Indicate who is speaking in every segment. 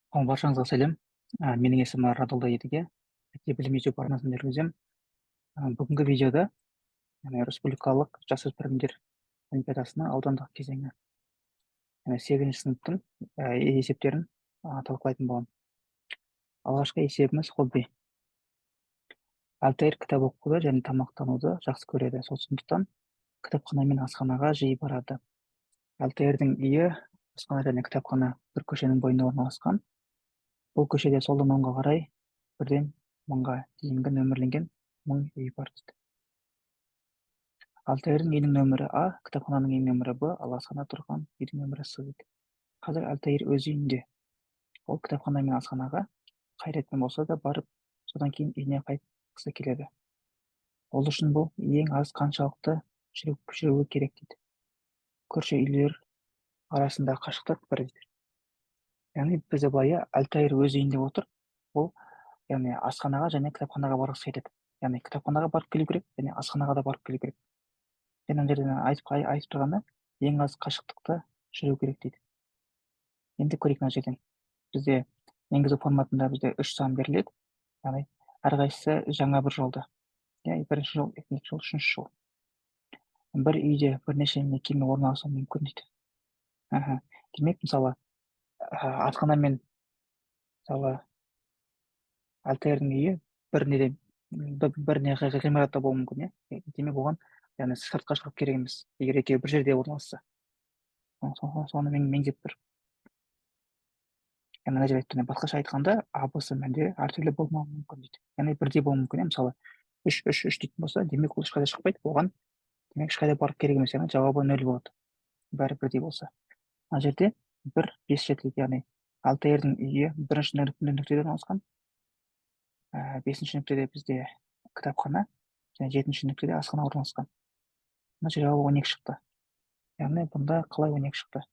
Speaker 1: Баршаңызға сәлем. Менің есімім Радолда Едіге. Білім YouTube арнасын жүргіземін. Бүгінгі видеода республикалық жасөспірімдер олимпиадасының аудандық кезеңі 8-ші сыныптың есептерін талқылайтын боламын. Алғашқы есебіміз хобби. Альтаир кітап оқуды және тамақтануды жақсы көреді. Сондықтан кітапхана мен асханаға жиі барады. Альтаирдің үйі, асхана және кітапхана бір көшенің бойында орналасқан. Бұл көшеде солдан оңға қарай бірден мыңға дейінгі нөмірленген 1000 үй бар дейді. Альтаирдің үйінің нөмірі А, кітапхананың үйінің нөмірі Б, ал асхана тұрған үйдің нөмірі С дейді. Қазір Альтаир өз үйінде. Ол кітапхана мен асханаға қай ретпен болса да барып, содан кейін үйіне қайтқысы келеді. Ол үшін бұл ең аз қаншалықты жүруі керек дейді. Көрші үйлер арасында қашықтық бір дейді. Яғни бізде былай Альтаир өз үйінде отыр. Ол яғни асханаға және кітапханаға барғысы келеді. Яғни кітапханаға барып келу керек, және асханаға да барып келу керек. Мен ана жерден айтып тұрғаны ең аз қашықтықты жүру керек дейді. Енді көрейік мына жерден. Бізде енгізу форматында бізде 3 сан беріледі. Яғни әрқайсысы жаңа бір жолда. Бірінші жол, екінші жол, үшінші жол. Бір үйде бірнеше мекеме орналасуы мүмкін дейді. Демек, мысалы, асхана мен мысалы Альтаирдің үйі бір ғимаратта болуы мүмкін, демек оған яғни сыртқа шығып керек емес, егер екеуі бір жерде орналасса. Соны меңзеп тұр. Мына жерде айтып басқаша айтқанда, абс мәнде әртүрлі болмауы мүмкін дейді. Яғни бірдей болуы мүмкін. Мысалы, 3 дейтін болса, демек ол ешқайда шықпайды. Оған демек ешқайда барып керек емес, яғни жауабы 0 болады. Бәрі бірдей болса. Мына жерде 1, 5 жетіледі, яғни Альтаирдің үйі бірінші нүктеде орналасқан. 5-ші нүктеде бізде кітапхана, және 7-ші нүктеде асхана орналасқан. Мына жауабы 12 шықты. Яғни бұнда қалай 12 шықты?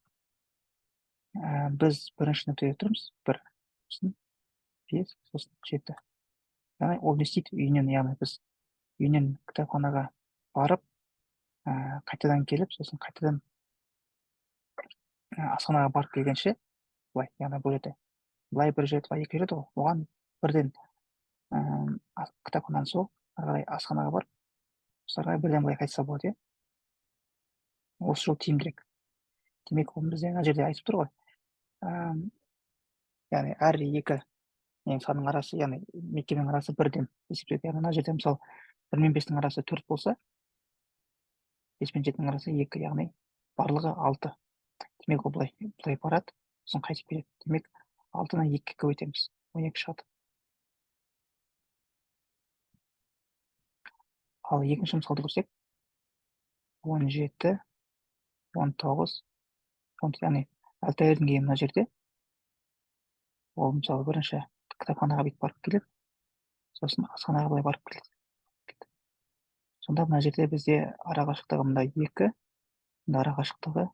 Speaker 1: Біз бірінші нүктеде тұрмыз, 1, сосын 5, сосын 7. Яғни ол не істейді? Үйінен, яғни біз үйінен кітапханаға барып, қайтадан келіп, сосын қайтадан асханаға барып келгенше, былай, яғни бұл жерде былай бір жүреді, былай екі жүреді ғой. Оған бірден кітапханадан сол, ары қарай асханаға барып, осыларға бірден былай қайтса болады, осы жол тиімдірек. Демек, ол бізде мына жерде айтып тұр ғой. Яғни әр екі санның арасы, яғни мекеменің арасы бірден есептеледі. Яғни мына жерде мысалы 1 мен 5-дің арасы 4 болса, 5 мен 7-ның арасы 2, яғни барлығы 6. Демек, ол былай барады, сосын қайтып келеді. Демек, 6-ны 2-ге көбейтеміз, 12 шығады. Ал екінші мысалды көрсек, 17, 19, яғни Альтаирдің үйі мына жерде. Ол мысалы бірінші кітапханаға бүйтіп барып келеді, сосын асханаға былай барып келеді. Сонда мына жерде бізде арақашықтығы мында 2, мында арақашықтығы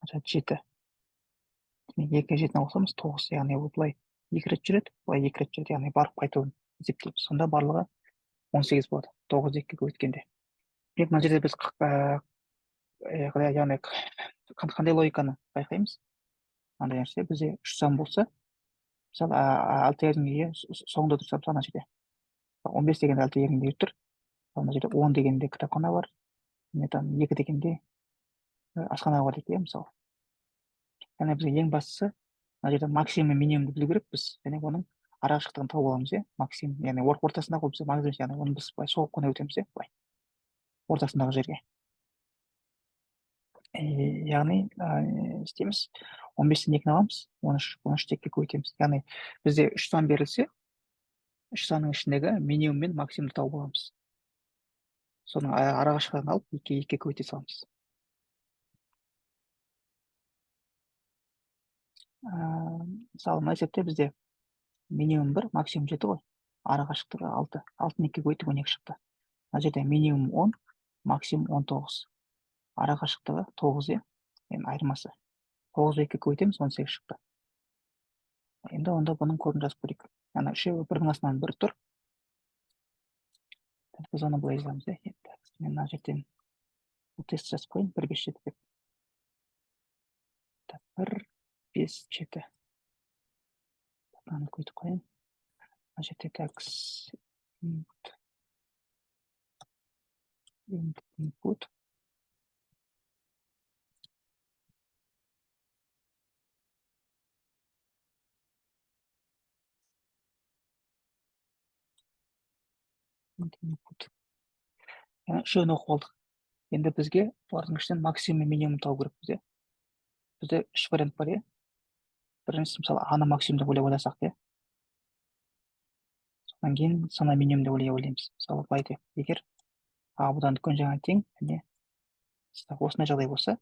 Speaker 1: 7. 2-ге 7-ні қосамыз 9, яғни ол былай 2 рет жүреді, былай 2 рет жүреді, яғни барып қайтуын есептейміз. Сонда барлығы 18 болады, 9-ды 2-ге көбейткенде. Мына жерде біз яғни қандай логиканы байқаймыз? Андай нәрсе бізде 3 сан болса, мысалы Альтаирдің үйі соңында тұрса, ана жерде 15 дегенде Альтаирдің үйі тұр, ана жерде 10 дегенде кітапхана бар, 2 дегенде асхана бар дейді, мысалы. Яғни бізге ең бастысы мына жерде максимум минимумды білу керек біз, және оның арақашықтығын тауып аламыз, максимум, яғни ортасында ғой бізде маңызды, яғни оны біз былай соғып қана өтеміз, былай ортасындағы жерге. Яғни істейміз, 15-тен 2-ні аламыз, 13-ті 2-ге көбейтеміз. Яғни бізде 3 сан берілсе, 3 санның ішіндегі минимум мен максимумды тауып аламыз. Соның арақашықтығын алып, 2-ге көбейте саламыз. Мысалы, мына есепте бізде минимум 1, максимум 7 ғой. Арақашықтығы 6. 6-ны 2-ге көбейтіп 12 шықты. Мына жерде минимум 10, максимум 19. Арақашықтығы 9, айырмасы. 9-ды 2-ге көбейтеміз, 18 шықты. Енді онда бұның кодын жазып көрейік. Яғни үшеуі бірінің астынан бір тұр. Біз оны былай жазамыз. Мен мына жерден бұл тест жазып қойын, 1, 5, 7 деп. 1, 5, 7. Аны көйтіп қояйын. Мына жерде tax input яғни үшеуін оқып алдық. Енді бізге бұлардың ішінен максимум мен минимум табу керек бізде. Бізде үш вариант бар, иә. Біріншісі мысалы аны максимум деп ойласақ, иә. Содан кейін саны минимум деп ойлаймыз. Мысалы былай деп, егер а бұдан үлкен жаңа тең, және осындай жағдай болса,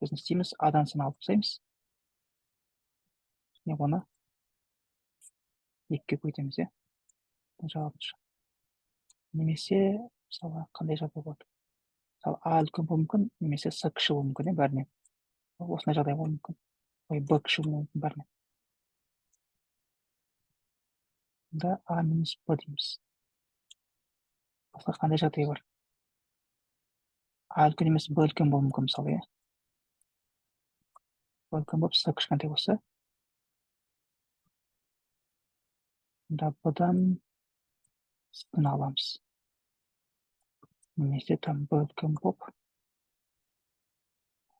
Speaker 1: біз не істейміз? А-дан сын алып тастаймыз. Және оны екіге көйтеміз, иә. Жауапты. Немесе мысалы қандай жағдай болады? Мысалы А үлкен болуы мүмкін, немесе С кіші болуы мүмкін, иә, бәрінен. Осындай жағдай болуы мүмкін. Ой, Б кіші болуы мүмкін бәрінен. Да А минус Б дейміз. Басқа қандай жағдай бар? А үлкен емес, Б үлкен болуы мүмкін, мысалы, иә. Б үлкен болып, С кішкентай болса, онда Б-дан С-ны аламыз. Немесе там Б үлкен болып,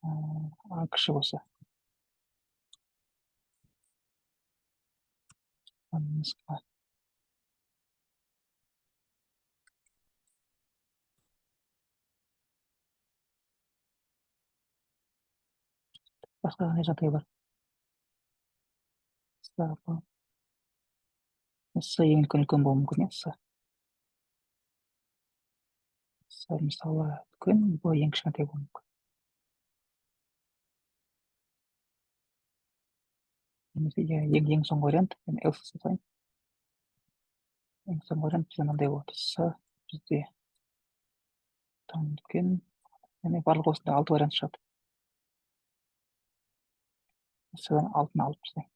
Speaker 1: А кіші болса. Басқа қандай жағдай бар? С ең үлкен болуы мүмкін, иә, С. С мысалы үлкен, Б ең кішкентай болуы мүмкін. Немесе ең соңғы вариант, else жасайын. Ең соңғы вариант бізде мынандай болады. С бізде там үлкен, яғни барлығы осындай 6 вариант шығады. С-дан 6-ны алып тастайын.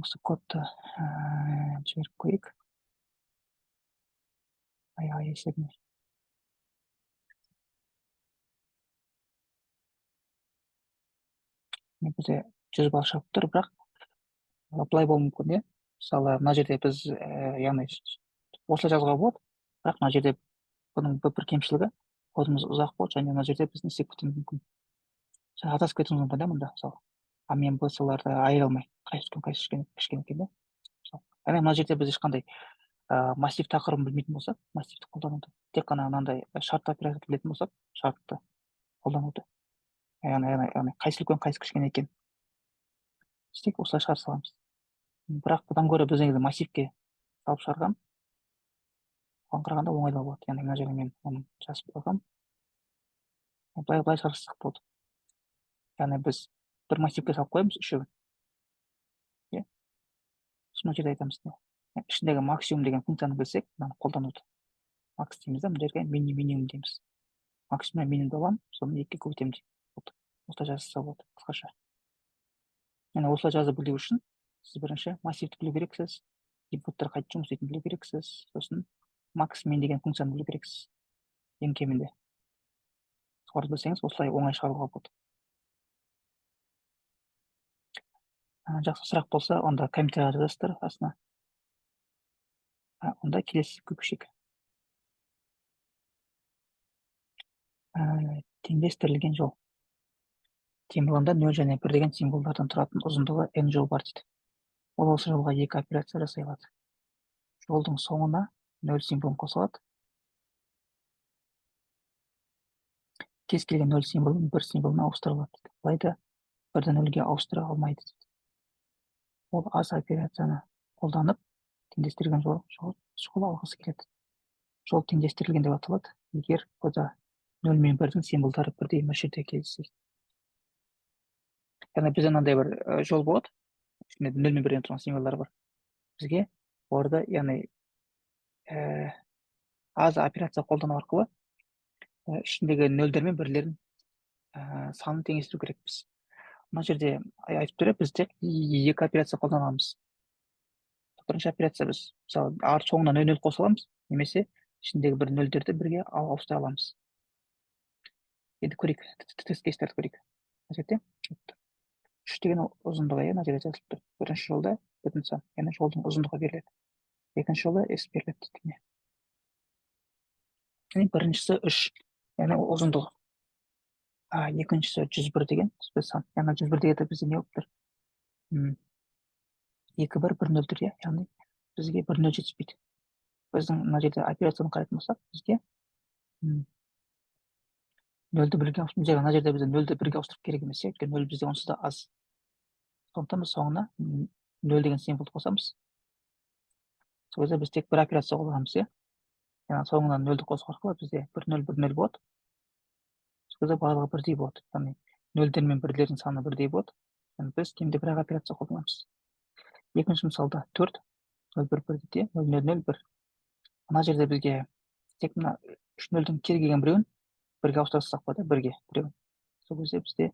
Speaker 1: Осы кодты жіберіп қояйық. Ай есебіне. Бізде 100 балл шығып тұр, бірақ былай болуы мүмкін, иә. Мысалы, мына жерде біз, яғни осылай жазуға болады, бірақ мына жерде бұның бір кемшілігі, кодымыз ұзақ болады, және мына жерде біз не істеп кетуіміз мүмкін. Адасып кетуіміз мүмкін, да, мұнда, мысалы. А мен Б-сыларды айыра алмай, қайсы үлкен, қайсы кішкене екен, да. Яғни мына жерде біз ешқандай массив тақырыбын білмейтін болсақ, массивті қолдануды, тек қана мынандай шартты оператор білетін болсақ, шартты қолдануды, яғни қайсы үлкен, қайсы кішкене екен, тек осылай шығара саламыз. Бірақ бұдан гөрі біз негізі массивке салып шығарған, оған қарағанда оңайлау болады. Яғни мына жерде мен оны жазып қойғам. Былай шығарсақ болады. Яғни біз бір массивке салып қоямыз үшеуін. Иә. Сосын жерде айтамыз, ішіндегі максимум деген функцияны білсек, мынаны қолдануды. Макс дейміз да, мына жерге минимум дейміз. Максимум минимумды аламын, соны екіге көбейтемін дейді. Осылай жазса болады, қысқаша. Яғни осылай жазып білу үшін сіз бірінші массивті білу керексіз, инпуттар қайтып жұмыс істейтінін білу керексіз, сосын макс min деген функцияны білу керексіз. Ең кемінде. Соларды білсеңіз, осылай оңай шығаруға болады. Жақсы сұрақ болса, онда комментарийға жазасыздар астына. Онда келесі көшейік. Теңдестірілген жол. Символында 0 және 1 деген символдардан тұратын ұзындығы n жол бар дейді. Ол осы жолға екі операция жасай алады. Жолдың соңына 0 символын қосылады. Кез келген 0 символын 1 символына ауыстырылады. Алайда 1-ді 0-ге ауыстыра алмайды. Ол аз операцияны қолданып, теңдестірілген жол алғысы келеді. Жол теңдестірілген деп аталады, егер бұда 0 мен 1-дің символдары бірдей мөлшерде кездеседі. Яғни бізде мынандай бір жол болады, ішінде 0 мен 1-ден тұрған символдар бар. Бізге орда, яғни аз операция қолдану арқылы ішіндегі 0-дер мен 1-лердің санын теңестіру керекпіз. Мына жерде айтып тұр, біз тек екі операция қолданамыз. Бірінші операция біз мысалы соңына 0 қоса аламыз, немесе ішіндегі бір 0-дерді бірге ауыстыра аламыз. енді көрейік, тестер көрейік. Мына жерде 3 деген ұзындығы, мына жерде жазылып тұр. Бірінші жолда бүтін сан, яғни жолдың ұзындығы беріледі. Екінші жолда s беріледі дейді. Біріншісі 3, яғни ұзындығы. Екіншісі 101 деген сан. Яғни 101 дегенде бізде не болып тұр? 2, 1, 1, 0 тұр, яғни бізге 1, 0 жетіспейді. Біздің мына жерде операцияны қарайтын болсақ, бізге 0-ді 1-ге ауыстырып, мына жерде бізде 0-ді 1-ге ауыстырып керек емес, өйткені 0 бізде онсыз да аз. Сондықтан біз соңына 0 деген символды қосамыз. Сол кезде біз тек бір операция қолданамыз, яғни соңына 0-ді қосу арқылы бізде 1, 0, 1, 0 болады. Сол кезде барлығы бірдей болады. Яғни 0-дер мен 1-дердің саны бірдей болады. Яғни біз кемінде бір операция қолданамыз. Екінші мысалда 4, 0, 1, 1 дейді, 0, 0, 0, 1. Мына жерде бізге тек мына 3 0-дің кез келген біреуін 1-ге ауыстырсақ болады, 1-ге біреуін. Сол кезде бізде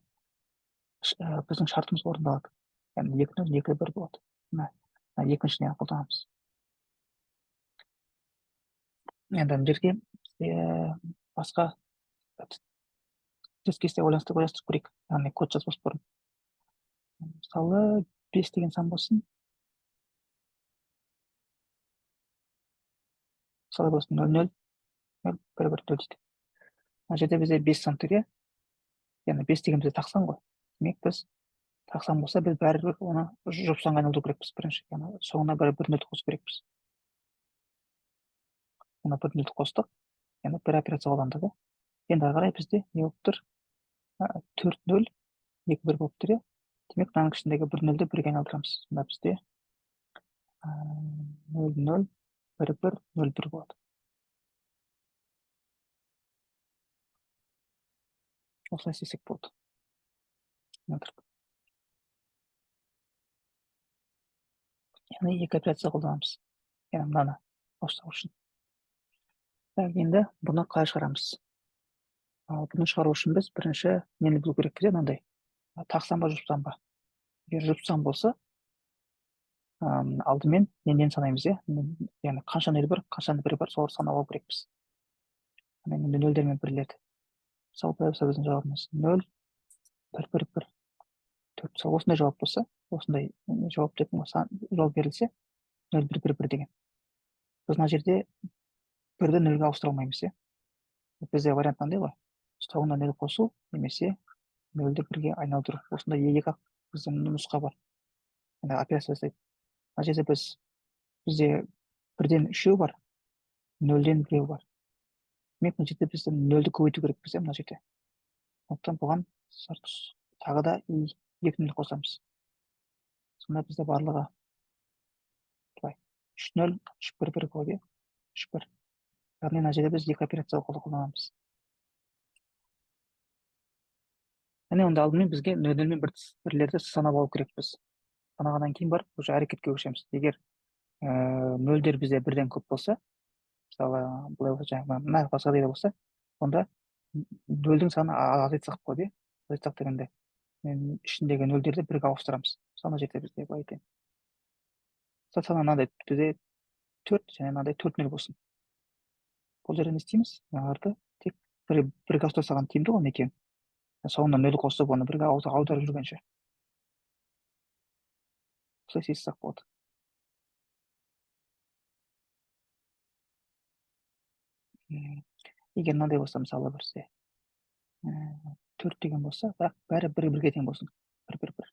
Speaker 1: біздің шартымыз орындалады. Яғни 2, 0, 2, 1 болады. Мына екіншіне қолданамыз. Енді мына жерге басқа тест-кесте ойластырып көрейік. Яғни код жазбас бұрын. Мысалы 5 деген сан болсын. Мысалы болсын 0, 0, 0, 1, 1, 0 дейді. Мына жерде бізде 5 сан тұр, яғни 5 деген бізде тақсан ғой. Демек біз тақсан болса, біз бәрібір оны жұп санға айналдыру керекпіз бірінші. Яғни соңына бір 0 қосу керекпіз. Оны 1 0 қостық, яғни бір операция қолдандық. Енді ары қарай бізде не болып тұр? 4, 0, 2, 1 болып тұр. Демек мынаның ішіндегі 1 0-ді 1-ге айналдырамыз. Сонда бізде 0, 0, 1, 1, 0, 1 болады. Осылай істесек болды. Яғни 2 операция қолданамыз. Яғни мынаны ауыстыру үшін. Енді бұны қалай шығарамыз? Бұны шығару үшін біз бірінші нені білу керек кезде мынандай. Тақсан ба, жұпсан ба? Егер жұпсан болса, алдымен нені санаймыз, яғни қанша 0 бар, қанша 1 бар, соларды санап алу керекпіз. Енді 0-дер мен 1-лерді. Мысалы, біздің жауабымыз 0, 1, 1, 1, 4. Мысалы, осындай жауап болса, осындай жауап дейтін жауап берілсе, 0, 1, 1, 1 деген. Біз мына жерде 1-ді 0-ге ауыстыра алмаймыз, Бізде вариант мынандай ғой. Соңына 0 қосу, немесе 0-ді 1-ге айналдыру. Осындай екі біздің нұсқа бар. Операция жасайды. Мына жерде бізде 1-ден 3 бар, 0-ден 1 бар. Демек, мына жерде біздің 0-ді көбейту керекпіз, мына жерде. Сондықтан бұған тағы да 2 0 қосамыз. Сонда бізде барлығы 3, 0, 3, 1, 1 болады, 3, 1. Яғни мына жерде біз 2 операция қолданамыз. Онда алдымен бізге 0 мен 1-лерді санап алу керекпіз. Санағаннан кейін барып, уже әрекетке көшеміз. Егер 0-дер бізде 1-ден көп болса, мысалы, былай болса, мына жағдайда болса, онда 0-дің саны азайтсақ болады, азайтсақ дегенде ішіндегі 0-дерді 1-ге ауыстырамыз. Саны жерде бізде былай екен. Саны мынандай бізде 4 және мынандай 4 0 болсын. Бұл жерде не істейміз? Мыналарды тек 1-ге ауыстырсаған тиімді ғой екен. Соңына 0 қосып, оны 1-ге аударып жүргенше. Осылай істесек болады. Егер мынандай болса, мысалы, бірсе 4 деген болса, бірақ бәрі 1-1-ге тең болсын. 1, 1, 1.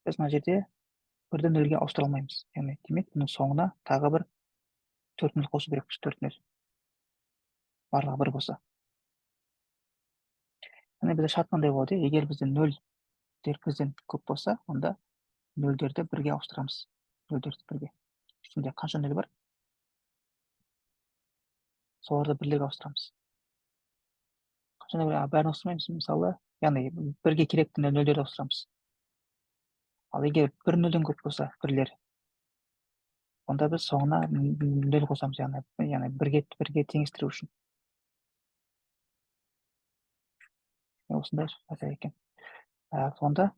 Speaker 1: Біз мына жерде 1-ді 0-ге ауыстыра алмаймыз. Демек, бұның соңына тағы бір 4 0 қосу керекпіз, 4 0. Барлығы 1 болса. Бізде шарт қандай болады? Егер бізде 0-дер бізден көп болса, онда 0-дерді 1-ге ауыстырамыз. 0-дерді 1-ге. Ішінде қанша 0 бар? Соларды 1-лерге ауыстырамыз. Қанша 0 бәрін ауыстырмаймыз. Мысалы, яғни 1-ге керекті 0-дерді ауыстырамыз. Ал егер 1 0-ден көп болса, 1-лер, онда біз соңына 0 қосамыз, яғни 1-ге теңестіру үшін. Осындай жағдай екен. Сонда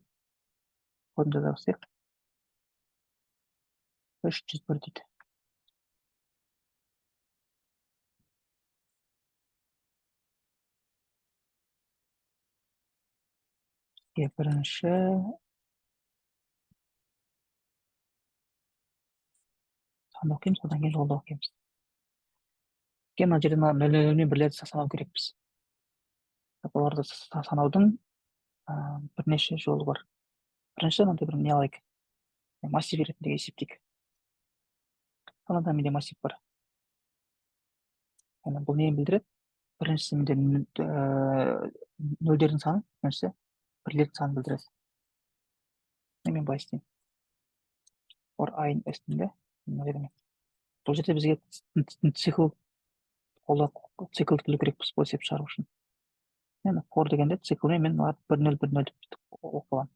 Speaker 1: кодын жазсақ 301 дейді. Бірінші санды оқимыз, одан кейін жолды оқимыз. Мына жерде нөл мен бірлерді санау керекпіз. Оларды санаудың бірнеше жолы бар. Бірінші мынандай бір не алайық, массив ретінде есептейік. Мынада менде массив бар. Бұл нені білдіреді? Біріншісі менде нөлдердің саны, біріншісі бірлердің санын білдіреді. Мен былай істеймін. For i үстінде бұл жерде бізге циклды білу керекпіз бұл есеп шығару үшін. For дегенде циклмен мен 1-0 деп оқып аламын.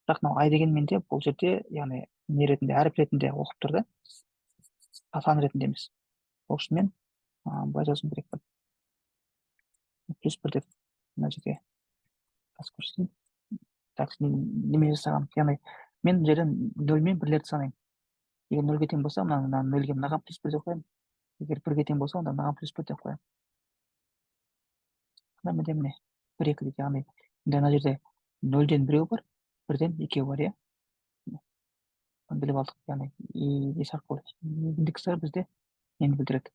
Speaker 1: Бірақ мынау i деген менде бұл жерде, яғни не ретінде, әріп ретінде оқып тұр да, сан ретінде емес. Ол үшін мен былай жазуым керекпін. +1 деп мына жерге көрсетейін. Так, неме жасағам, яғни мен бұл жерден 0 мен бірлерді санаймын. Егер 0-ге тең болса, мына 0-ге мынаған +1 деп қоямын. Егер 1-ге тең болса, онда мынаған +1 деп қоямын. Менде міне 1-2 дейді, яғни мына жерде 0-ден 1 бар, 1-ден 2 бар, иә. Біліп алдық, яғни ес арқылы индекстер бізде нені білдіреді?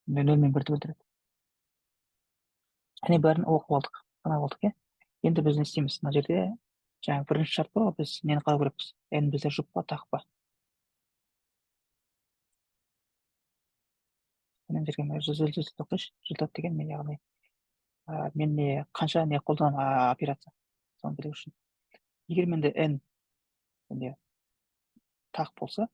Speaker 1: 0 мен 1-ді білдіреді. Әне бәрін оқып алдық, санап алдық, иә. Енді біз не істейміз? Мына жерде жаңағы бірінші шарт бар, біз нені қарау керекпіз? N бізде жұп па, тақ па? Мына жерге результат оқиыншы. Результат деген мен, яғни мен не қанша не қолданамын операция соны білу үшін. Егер менде N тақ болса,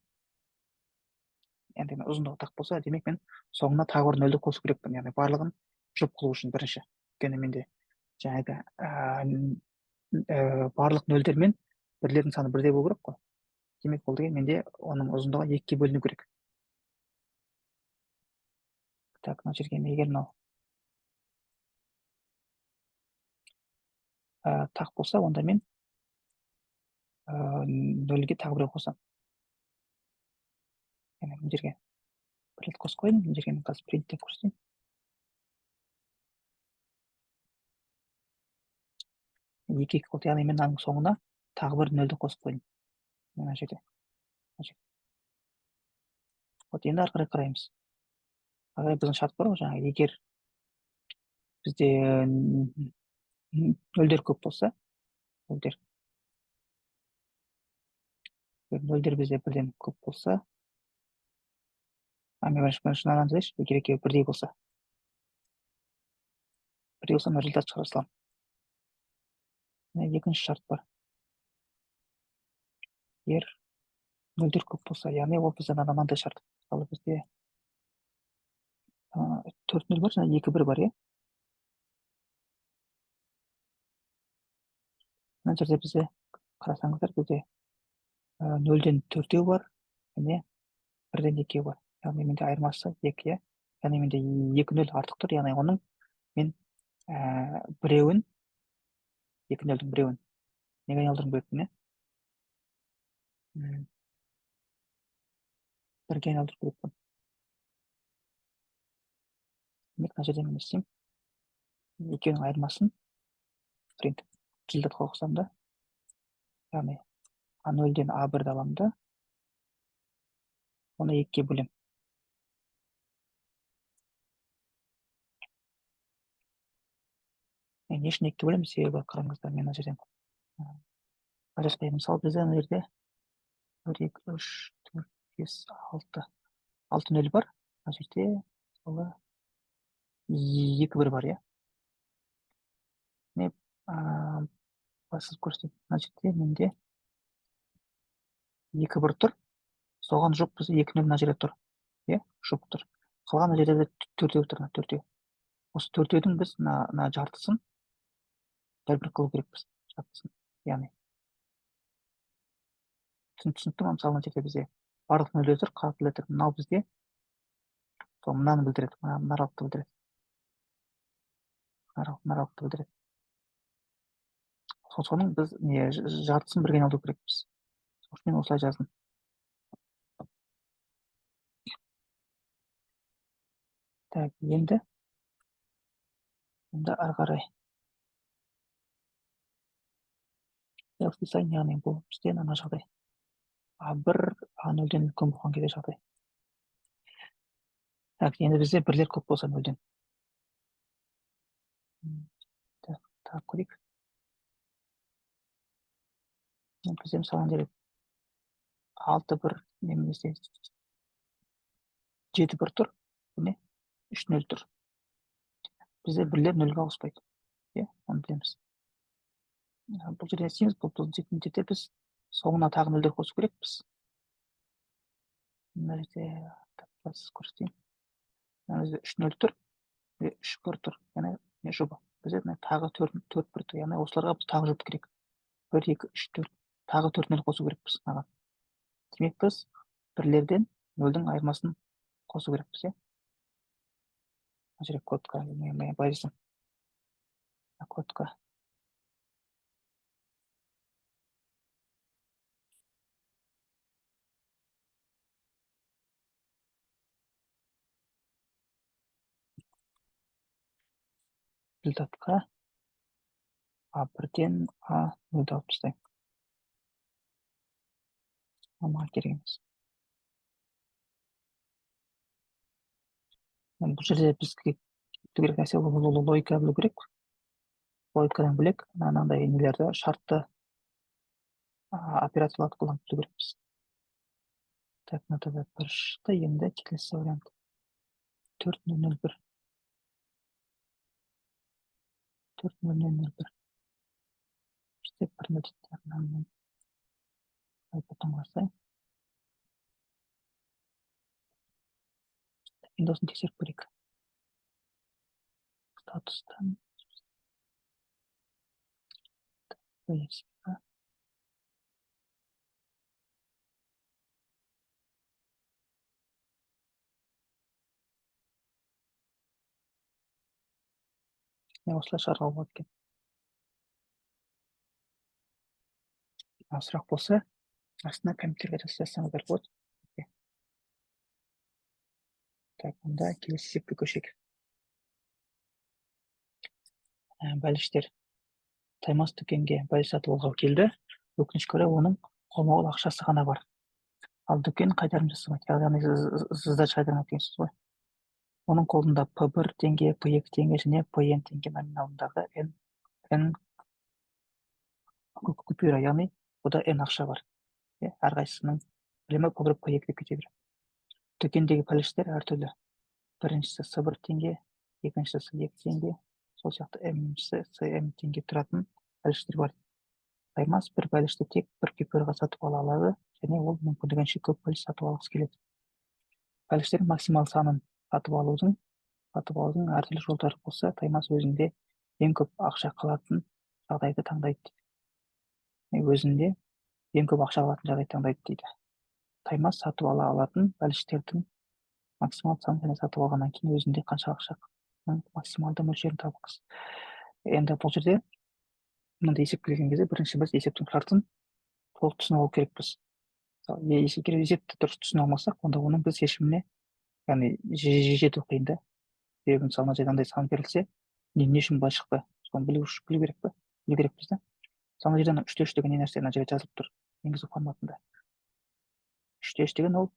Speaker 1: енді ұзындығы тақ болса, демек мен соңына тағы бір нөлді қосу керекпін, яғни барлығын жұп қылу үшін бірінші. Өйткені менде жаңағы барлық нөлдер мен бірлердің саны бірдей болу керек қой. Демек бұл деген менде оның ұзындығы 2-ге бөліну керек. Так, мына жерге егер мынау тақ болса, онда мен 0-ге тағы біреу қосамын. Мына жерге бір рет қосып қойдым, мына жерге мен қазір принт деп көрсетейін. 2 болды, яғни мен мынаның соңына тағы бір 0-ді қосып қойдым. Мына жерде. Вот енді ары қарай қараймыз. Біздің шарт бар ғой, жаңағы егер бізде нөлдер көп болса, нөлдер бізде бірден көп болса, мен бірінші мынаны жазайыншы, егер екеуі бірдей болса, результат шығара саламын. Екінші шарт бар. Егер нөлдер көп болса, яғни ол бізде мынандай шарт. Мысалы бізде 4 0 бар, және 2 1 бар, иә. Мына жерде бізде қарасаңыздар, бізде 0-ден 4 бар, және 1-ден 2 бар. Яғни менде айырмасы 2, иә. Яғни менде 2 0 артық тұр, яғни оның мен біреуін, 2 0-дің біреуін неге айналдырғым келетін, иә? 1-ге айналдырып керекпін. Демек, мына жерде мен істеймін. Екеуінің айырмасын принт результатқа қосам да, яғни А0-ден А1-ді аламын да, оны 2-ге бөлем. Не үшін 2-ге бөлем? Себебі қараңыздар, мен мына жерден жасқаймын. Мысалы бізде мына жерде 1 2 3 4 5 6 0 бар. Мына жерде мысалы 2 1 бар, иә. Басып көрсетейін. Мына жерде менде 2 1 тұр. Соған жұп бізде 2 0 мына жерде тұр. Иә, жұп тұр. Қалған мына жерде 4 тұр, 4. Осы 4-дің біз мына жартысын бір қылу керекпіз. Жартысын. Яғни түсінікті ма? Мысалы мына жерде бізде барлық нөлдер тұр, қалған тұр. Мынау бізде мынаны білдіреді, мына аралықты білдіреді. Аралықты білдіреді. Соның біз жартысын бірге айналдыру керекпіз. Мен осылай жаздым. Так, енді ары қарай яғни сайын, яғни бұл бізде ана жағдай А1 А0-ден үлкен болған кезде жағдай. Так, енді бізде бірлер көп болса 0-ден. Так, көрейік. Бізде мысалы андай 6-1 немесе 7-1 тұр, не? 3-0 тұр. Бізде бірлер 0-ге ауыспайды. Иә, оны білеміз. Бұл жерде не істейміз? Бұл дейтін жерде біз соңына тағы 0-дер қосу керекпіз. Мына жерде көрсетейін. Мына жерде 3-0 тұр, 3-1 тұр. Яғни не жоба? Бізде тағы 4-1 тұр. Яғни осыларға біз тағы жұп керек. 1, 2, 3, 4. Тағы 4-0 қосу керекпіз. Демек біз бірлерден 0-дің айырмасын қосу керекпіз, иә? Мына жерде кодқа былай десем. Кодқа. Результатқа А1-ден А0-ді алып тастайық. Маған керек емес. Бұл жерде бізге керек нәрсе логика білу керек. Логикадан бөлек мынандай нелерді, шартты операцияларды қолданып білу керекпіз. Так, мынада бір шықты, енді келесі вариант 4-0-0-1. 4-0-0-0-1. Бізде бір нөтеттерін потом қосайын. Енді осыны тексеріп көрейік. Статустан осылай шығаруға болады екен. Сұрақ болса, астына компьютерге жазсаңыздар болады. Так, онда келесі есепке көшейік. Бәліштер Таймас дүкенге бәліш сатып алуға келді. Өкінішке орай оның қолма-қол ақшасы ғана бар. Ал дүкен қайтарым жасамайды. Яғни сіздер қайтармайды екенсіз ғой. Оның қолында P1 теңге, P2 теңге және PN теңге номиналындағы N купюра, яғни бұда N ақша бар. Әрқайсысының көлемі P1, P2 деп кете береді. Дүкендегі бәліштер әртүрлі. Біріншісі С1 теңге, екіншісі С2 теңге, сол сияқты М-шісі См теңге тұратын бәліштер бар. Таймас бір бәлішті тек бір купюраға сатып ала алады, және ол мүмкіндігінше көп бәліш сатып алғысы келеді. Бәліштердің максимал санын сатып алудың әртүрлі жолдары болса, Таймас өзінде ең көп ақша қалатын жағдайды таңдайды. Өзінде ең көп ақша қалатын жағдайды таңдайды дейді. Таймас сатып ала алатын бәліштердің максимал санын және сатып алғаннан кейін өзінде қанша ақшаның максималды мөлшерін табыңыз. Енді бұл жерде мынандай есеп келген кезде бірінші біз есептің шартын толық түсініп алу керекпіз. Егер есепті дұрыс түсіне алмасақ, онда оның біз шешіміне, яғни жету қиын да. Себебі мысалы мына жерде андай сан берілсе, не үшін былай шықты, соны білу керек пе? Білу керекпіз да. Мысалы мына жерде 3-3 деген не нәрсе мына жерде жазылып тұр, енгізу форматында. 3-3 деген ол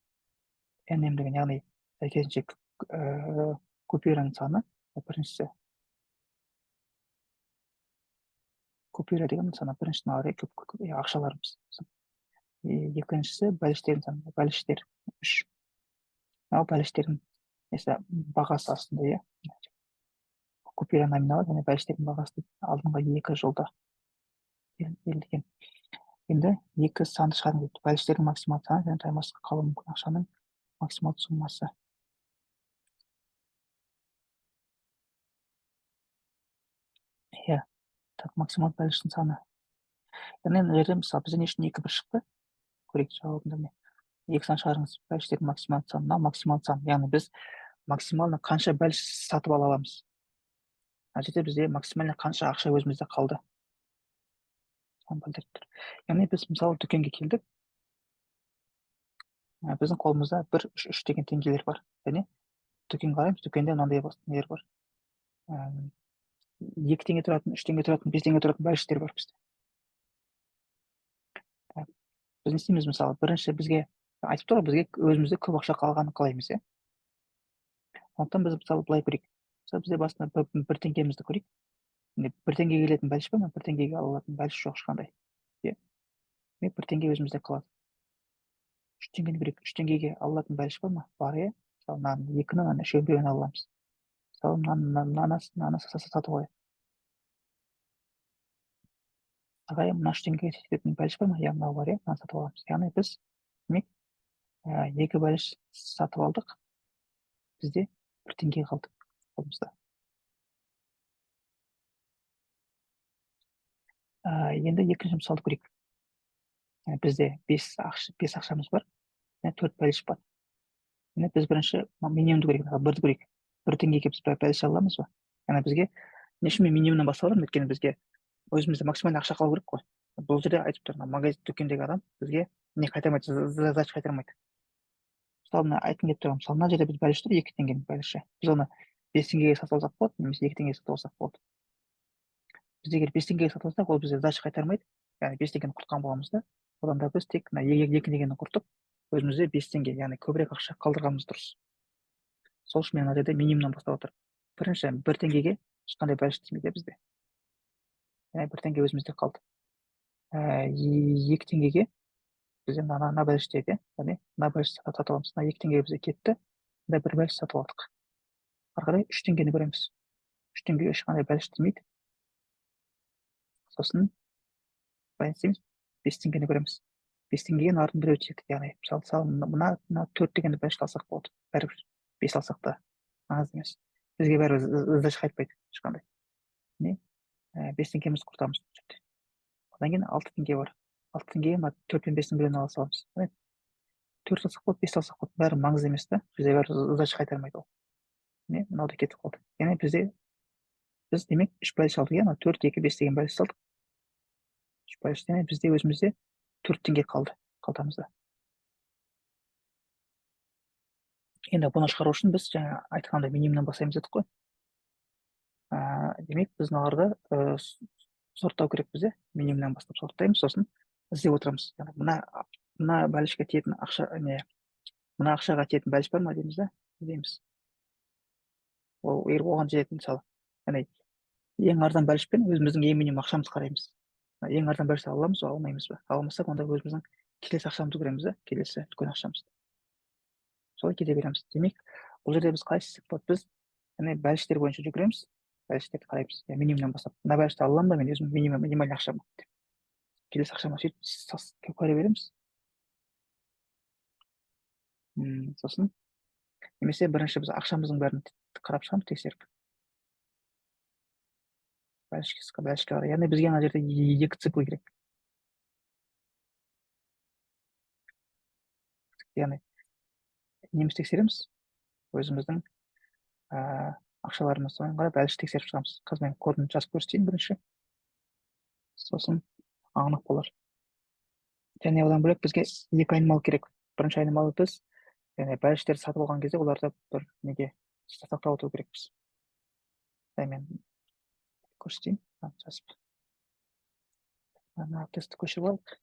Speaker 1: NM деген, яғни сәйкесінше купюраның саны. Біріншісі купюра деген саны, біріншісі ақшаларымыз. Екіншісі бәліштердің саны, бәліштер 3. Бәліштердің бағасы астында, купюра номиналы және бәліштердің бағасы алдыңғы екі жолда берілген. Енді екі санды шығарып өтті. Бәліштердің максимал саны және Таймасқа қалу мүмкін ақшаның максимал суммасы. Так, максимал бәліштің саны. Яғни мына жерде мысалы бізде не үшін 2-1 шықты? Көрейік жауабында не? 2 сан шығарыңыз. Бәліштердің максимал саны, максимал сан. Яғни біз максималны қанша бәліш сатып ала аламыз? Мына жерде бізде максималны қанша ақша өзімізде қалды? Яғни біз мысалы дүкенге келдік. Біздің қолымызда 1-3 деген теңгелер бар. Және дүкенге қараймыз, дүкенде мынандай нелер бар. 2 теңге тұратын, 3 теңге тұратын, 5 теңге тұратын бәліштер бар бізде. біз не істейміз, мысалы бірінші бізге айтып тұр ғой, бізге өзімізде көп ақша қалғанын қалаймыз, иә. Сондықтан біз мысалы былай көрейік. Мысалы бізде басында бір теңгемізді көрейік. Міне бір теңгеге келетін бәліш бар ма? Бір теңгеге алатын бәліш жоқ ешқандай. Иә. Демек бір теңге өзімізде қалады. Үш теңгені көрейік. Үш теңгеге алатын бәліш бар ма? Бар, иә. Мысалы мынаны екіні, мынаны үшеуін біреуін ала аламыз. Мысалы мынаны сатып алайық. Ағай, мына үш теңгеге жететін бәліш бар ма? Иә, мынау бар, иә. Мынаны сатып аламыз. Яғни біз демек екі бәліш сатып алдық. Бізде бір теңге қалды қолымызда. Енді екінші мысалды көрейік. Бізде бес ақшамыз бар, төрт бәліш бар. Енді біз бірінші минимумды көрейік, бірді көрейік. Бір теңгеге біз бәліш ала аламыз ба? Яғни бізге не үшін мен минимумнан бастап отырмын? Өйткені бізге өзімізде максимальный ақша қалу керек қой. Бұл жерде айтып тұр, магазин дүкендегі адам бізге не қайтармайды, сдача қайтармайды. Мысалы мына айтқым келіп тұрған, мысалы мына жерде біз бәліш тұр, 2 теңгенің бәліші. Біз оны 5 теңгеге сатып алсақ болады, немесе 2 теңгеге сатып алсақ болады. Біз егер 5 теңгеге сатып алсақ, ол бізге сдача қайтармайды. Яғни 5 теңгені құртқан боламыз да. Одан да біз тек мына 2 теңгені құртып, өзімізде 5 теңге, яғни көбірек ақша қалдырғанымыз дұрыс. Сол үшін мен мына жерде минимумнан бастап отыр. Бірінші, бір теңгеге ешқандай бәліш тимейді бізде. Яғни бір теңге өзімізде қалды. 2 теңгеге бізде мына бәліш дейді, яғни мына бәліш сатып аламыз. Мына 2 теңге бізге кетті. Мына бір бәліш сатып алдық. Ары қарай 3 теңгені көреміз. 3 теңгеге ешқандай бәліш тимейді. Сосын былай істейміз, 5 теңгені көреміз. 5 теңгеге нардың біреуі тиеді. Яғни мысалы мына 4 теңгені бәліш алсақ болады. Бәрібір 5 алсақ та маңызды емес. Бізге бәрібір сдача қайтпайды ешқандай. Не? 5 теңгемізді құртамыз. Одан кейін 6 теңге бар. 6 теңгеге мына 4 пен 5-дің біреуін ала саламыз. 4 алсақ болады, 5 алсақ болады. Бәрі маңызды емес та. Бізде бәрібір сдача қайтармайды ол. Не? Мынау да кетіп қалды. Яғни біз демек 3 бәліш алдық, иә, 4, 2, 5 деген бәліш алдық. 3 бәліш, яғни бізде өзімізде 4 теңге қалды қалтамызда. Енді бұны шығару үшін біз жаңа айтқандай минимумнан бастаймыз дедік қой. Демек біз мыналарды сорттау керекпіз, иә. Минимумнан бастап сорттаймыз, сосын іздеп отырамыз. Мына бәлішке тиетін ақша, мына ақшаға тиетін бәліш бар ма дейміз да, іздейміз. Егер оған жететін, мысалы, ең арзан бәлішпен өзіміздің ең минимум ақшамызды қараймыз. Ең арзан бәлішті ала аламыз ба, алмаймыз ба? Ала алмасақ, онда өзіміздің келесі ақшамызды көреміз да, келесі үлкен ақшамызды. Солай кете береміз. Демек, бұл жерде біз қалай істесек болады? Біз бәліштер бойынша жүгіреміз, бәліштерді қараймыз. Минимумнан бастап, мына бәлішті ала аламын ба мен өзім минимальный ақшама? Келесі ақшама сөйтіп көре береміз. Сосын, немесе бірінші біз ақшамыздың бәрін қарап шығамыз, тексеріп. Бәлішке қарай. Яғни бізге ана жерде 2 цикл керек. Яғни неміз тексереміз, өзіміздің ақшаларымыз, соған қарай бәліш тексеріп шығамыз. Қазір мен кодын жазып көрсетейін бірінші. Сосын анық болар. Және одан бөлек бізге 2 айнымалы керек. Бірінші айнымалы біз бәліштерді сатып алған кезде оларды бір неге сақтап отыру керекпіз. Мен көрсетейін. Жазып. Ана тестті көшіріп алайық.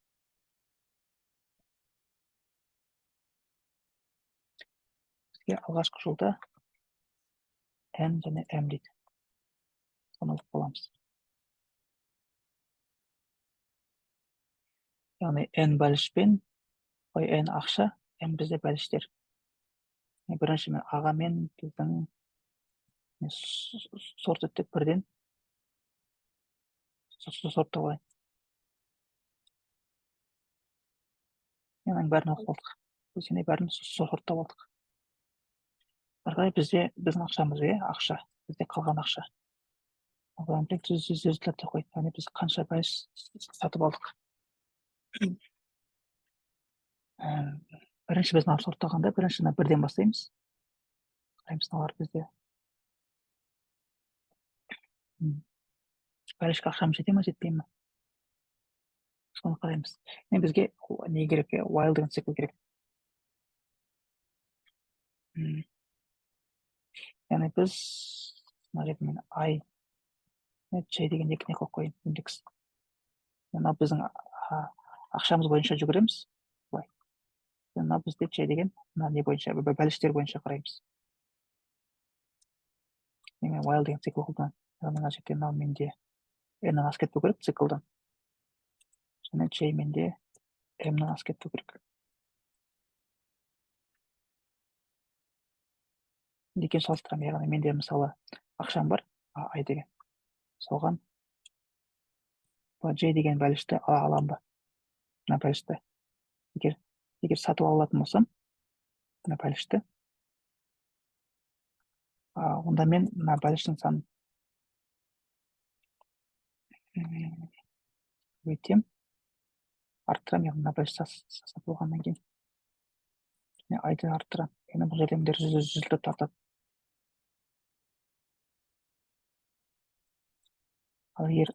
Speaker 1: Бізге алғашқы жолда N және M дейді. Соны алып боламыз. Яғни N бәлішпен, N ақша, M бізде бәліштер. Бірінші мен ағамен біздің сорт өттік бірден сорттап алайын. Яғни бәрін оқып алдық. Біз бәрін сорттап алдық. Ары біздің ақшамыз, ақша. Бізде қалған ақша. Одан бөлек результат та қойды. Яғни біз қанша бәліш сатып алдық. Бірінші біз сорттағанда, бірінші бірден бастаймыз. Қараймыз, мыналар бізде. Бәлішке ақшамыз жете ме, жетпей ме? Соны қараймыз. Бізге не керек? While деген цикл керек. Яғни біз мына жерде мен I J деген екіне қойып қойын, индекс. Мына біздің ақшамыз бойынша жүгіреміз. мына бізде ч деген мына не бойынша бәліштер бойынша қараймыз. Мен while деген цикл қолданамын. Мына жерде мынау менде n-нан асып кетпеу керек циклдан. Және ч менде m-нан асып кетпеу керек. Некен салыстырамын, яғни менде мысалы ақшам бар, i деген. Соған j деген бәлішті аламын ба? Мына бәлішті. Егер сатып алатын болсам, мына бәлішті, онда мен мына бәліштің санын өйтем, арттырамын, яғни мына бәлішті сатып алғаннан кейін. Және i-ды арттырамын. Яғни бұл жерде мендер 100-ді тартады. Ал егер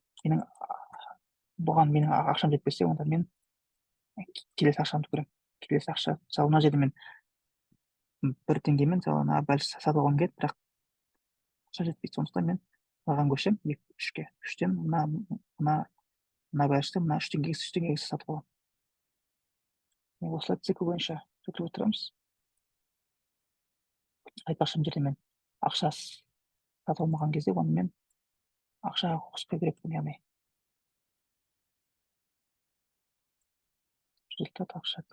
Speaker 1: бұған менің ақшам жетпесе, онда мен келесі ақшамды көремін. Келесі ақша, мысалы мына жерде мен 1 теңгемен мысалы мына бәліш сатып алғым келеді, бірақ ақша жетпейді. Сондықтан мен мынаған көшемін, 3-ке. 3-тен мына бәлішті мына 3 теңгеге сатып аламын. Осылай цикл бойынша жүктеп отырамыз. Айтпақшы, мына жерде мен ақша сатып алмаған кезде, оны мен ақшаға қоспай керекпін, яғни результат ақша.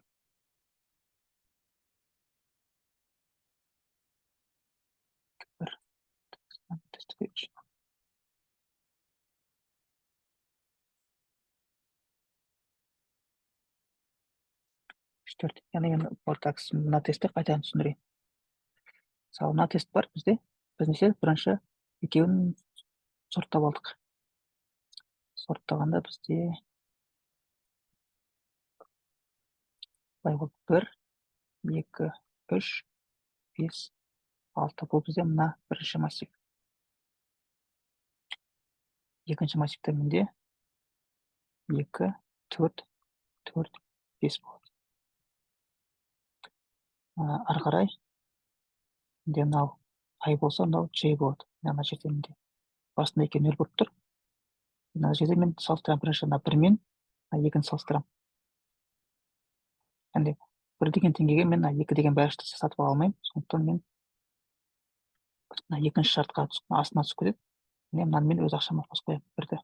Speaker 1: Яғни мен мына тестті қайтадан түсіндірейін. Мысалы, мына тест бар бізде. Біз не істедік? Бірінші екеуін сорттап алдық. Сорттағанда бізде былай болды: 1, 2, 3, 5, 6. Бұл бізде мына бірінші массив. Екінші массивте менде 2, 4, 4, 5 болады. Ары қарай менде мынау i болса, мынау j болады. Мына жерде менде басында 2 0 болып тұр. Мына жерде мен салыстырамын, бірінші мына 1 мен 2-ні салыстырамын. Яғни 1 деген теңгеге мен 2 деген бәлішті сатып ала алмаймын. Сондықтан мен екінші шартқа астына түсіп кетеді. Мынаны мен өз ақшама қосып қоямын, 1-ді.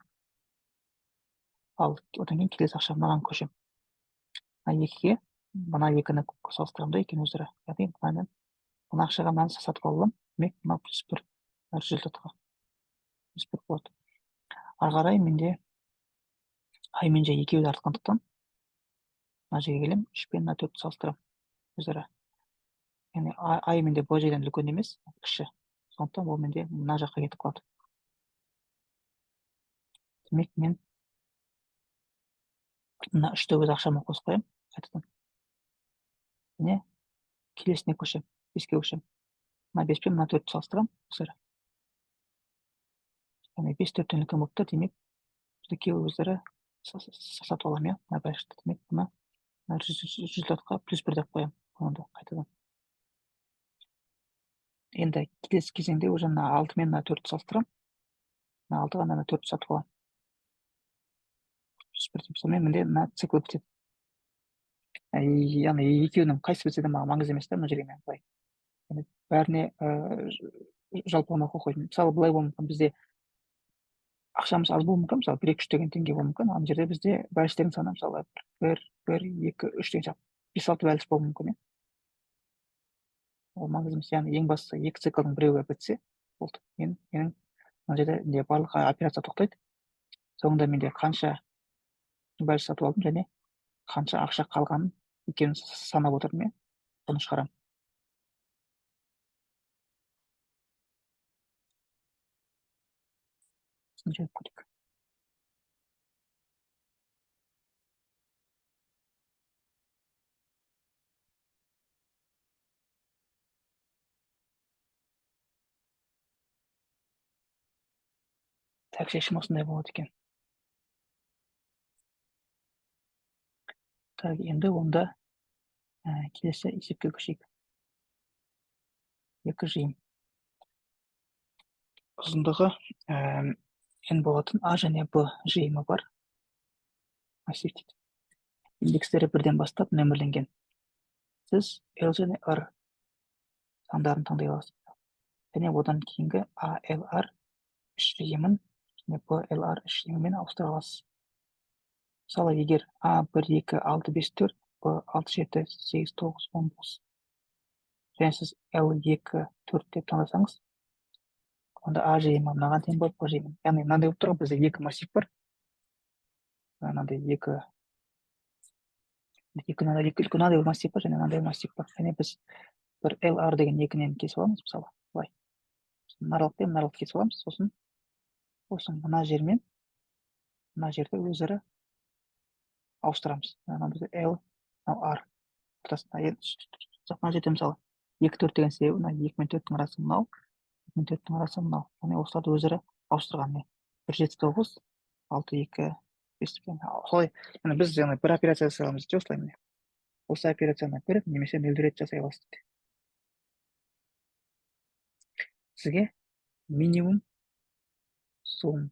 Speaker 1: Ал одан кейін келесі ақша мынаған көшемін. 2-ге мына 2-ні салыстырамын да, екеуін өзара. Яғни мына ақшаға мынаны сатып ала аламын. Демек, мына +1 результатқа +1 болады. Ары қарай менде i мен j екеуі де артқандықтан мына жерге келем, 3 пен 4-ті салыстырамын өзара. Яғни i менде бұл жерден үлкен емес, кіші. Сондықтан ол менде мына жаққа кетіп қалады. Демек, мен мына 3-ті өз ақшама қосып қоямын, қайтадан. Және келесіне көшемін, 5-ке көшемін. Мына 5 пен мына 4-ті салыстырамын өзара. Яғни 5 4-тен үлкен болып тұр, демек, екеуі өзара сатып аламын, мына бәлішті. Демек, мына результатқа +1 деп қоямын. Онда қайтадан. Енді келесі кезеңде уже мына 6 мен мына 4-ті салыстырамын. Мына 6-ға мына 4-ті сатып аламын. +1 деп сонымен менде мына цикл бітеді. Яғни екеуінің қайсы бітсе де маған маңызды емес та, мына жерге мен былай. Бәріне жалпылама қойдым. Мысалы, былай болуы мүмкін, бізде ақшамыз аз болуы мүмкін, мысалы 1-2-3 деген теңге болуы мүмкін. Ана жерде бізде бәліштердің саны мысалы 1, 1, 2, 3 деген сияқты 5-6 бәліш болуы мүмкін. Ол маңызды емес. Яғни ең бастысы 2 циклдың біреуі бітсе, болды. Менің мына жерде барлық операция тоқтайды. Соңында менде қанша бәліш сатып алдым және қанша ақша қалғанын екеуін санап отырдым, бұны шығарамын. Жайып көрейік. Так, шешім осындай болады екен. Так, енді онда келесі есепке көшейік. 2 жиын. Ұзындығы n болатын a және b жиымы бар массив дейді. Индекстері 1-ден бастап нөмірленген. сіз L және R сандарын таңдай аласыз. Және одан кейінгі ALR үш жиымын және BLR үш жиымымен ауыстыра аласыз. Мысалы, егер A1, 2, 6, 5, 4, B6, 7, 8, 9, 10 болса, және сіз L2, 4 деп таңдасаңыз, онда A жиымы мынаған тең болады, B жиымы. Яғни мынандай болып тұрған, бізде екі массив бар. Мынандай мынандай массив бар және мынандай массив бар. Және біз бір LR деген екінен кесіп аламыз, мысалы, былай. Мынарлықпен кесіп аламыз, сосын мына жермен мына жерді өзара ауыстырамыз. Бізде L, R ортасында. Мына жерде мысалы 2-4 деген себебі, мына 2 мен 4-тің арасы мынау, 2 мен 4-тің арасы мынау. Яғни осыларды өзара ауыстырған. 179, 6, 2, 5 деген. Солай, біз бір операция жасаймыз дейді, осылай міне. Осы операцияны көріп, немесе нөлдер рет жасай аласыз дейді. Сізге минимум сум